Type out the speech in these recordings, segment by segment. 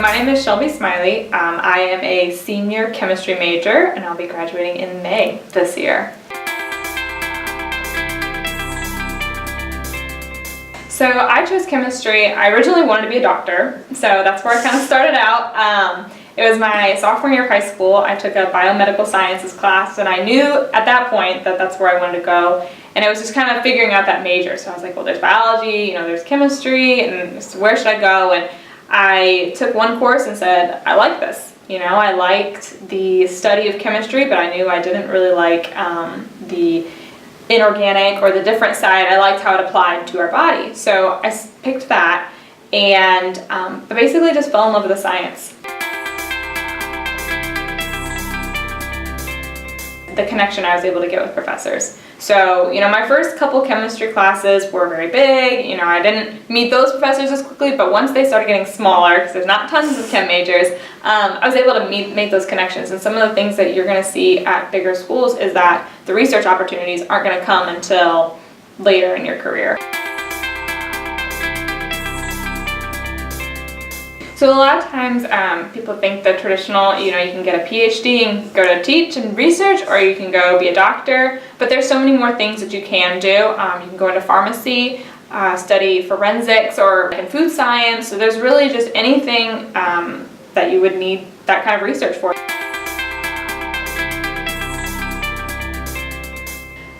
My name is Shelby Smiley. I am a senior chemistry major and I'll be graduating in May this year. So I chose chemistry. I originally wanted to be a doctor, so that's where I kind of started out. It was my sophomore year of high school. I took a biomedical sciences class and I knew at that point that that's where I wanted to go. And it was just kind of figuring out that major. So I was like, well, there's biology, there's chemistry, and where should I go? And I took one course and said, I like this. I liked the study of chemistry, but I knew I didn't really like the inorganic or the different side. I liked how it applied to our body. So I picked that and but basically just fell in love with the science. The connection I was able to get with professors. So, my first couple chemistry classes were very big. I didn't meet those professors as quickly, but once they started getting smaller, because there's not tons of chem majors, I was able to make those connections. And some of the things that you're going to see at bigger schools is that the research opportunities aren't going to come until later in your career. So a lot of times people think that traditional, you can get a PhD and go to teach and research, or you can go be a doctor, but there's so many more things that you can do. You can go into pharmacy, study forensics, or in food science. So there's really just anything that you would need that kind of research for.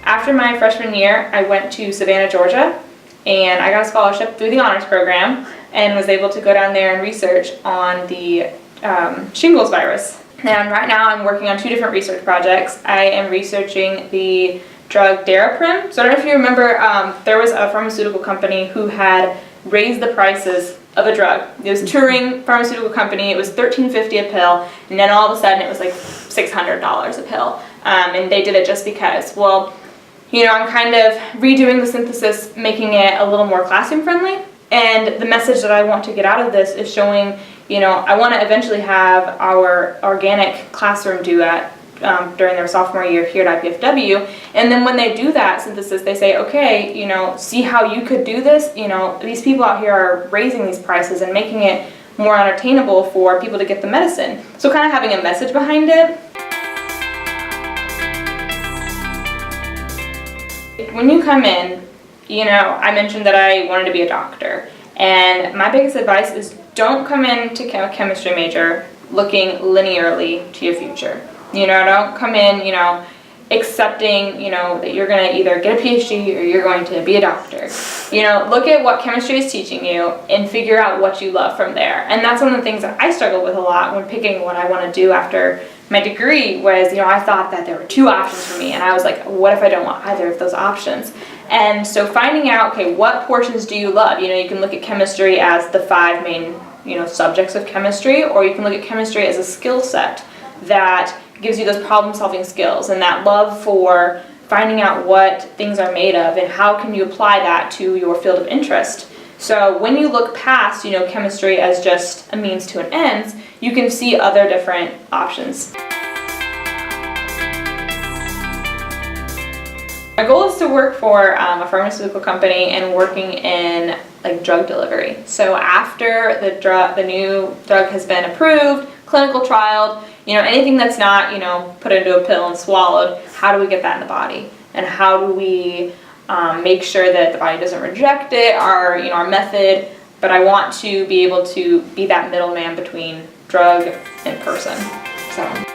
After my freshman year, I went to Savannah, Georgia, and I got a scholarship through the honors program and was able to go down there and research on the shingles virus. And right now I'm working on two different research projects. I am researching the drug Daraprim. So I don't know if you remember, there was a pharmaceutical company who had raised the prices of a drug. It was a touring pharmaceutical company. It was $13.50 a pill, and then all of a sudden it was like $600 a pill. And they did it just because. Well, I'm kind of redoing the synthesis, making it a little more classroom friendly. And the message that I want to get out of this is showing, I want to eventually have our organic classroom do that during their sophomore year here at IPFW. And then when they do that synthesis, they say, okay, see how you could do this? These people out here are raising these prices and making it more unattainable for people to get the medicine. So kind of having a message behind it. When you come in, I mentioned that I wanted to be a doctor, and my biggest advice is don't come into a chemistry major looking linearly to your future. Don't come in, accepting, that you're going to either get a PhD or you're going to be a doctor. Look at what chemistry is teaching you and figure out what you love from there. And that's one of the things that I struggled with a lot when picking what I want to do after my degree was, I thought that there were two options for me, and I was like, what if I don't want either of those options? And so finding out, okay, what portions do you love? You can look at chemistry as the 5 main, subjects of chemistry, or you can look at chemistry as a skill set that gives you those problem-solving skills and that love for finding out what things are made of and how can you apply that to your field of interest. So when you look past, chemistry as just a means to an end, you can see other different options. My goal is to work for a pharmaceutical company and working in drug delivery. So after the new drug has been approved, clinical trialed, anything that's not, put into a pill and swallowed, how do we get that in the body? And how do we make sure that the body doesn't reject it, our method? But I want to be able to be that middleman between drug and person. So.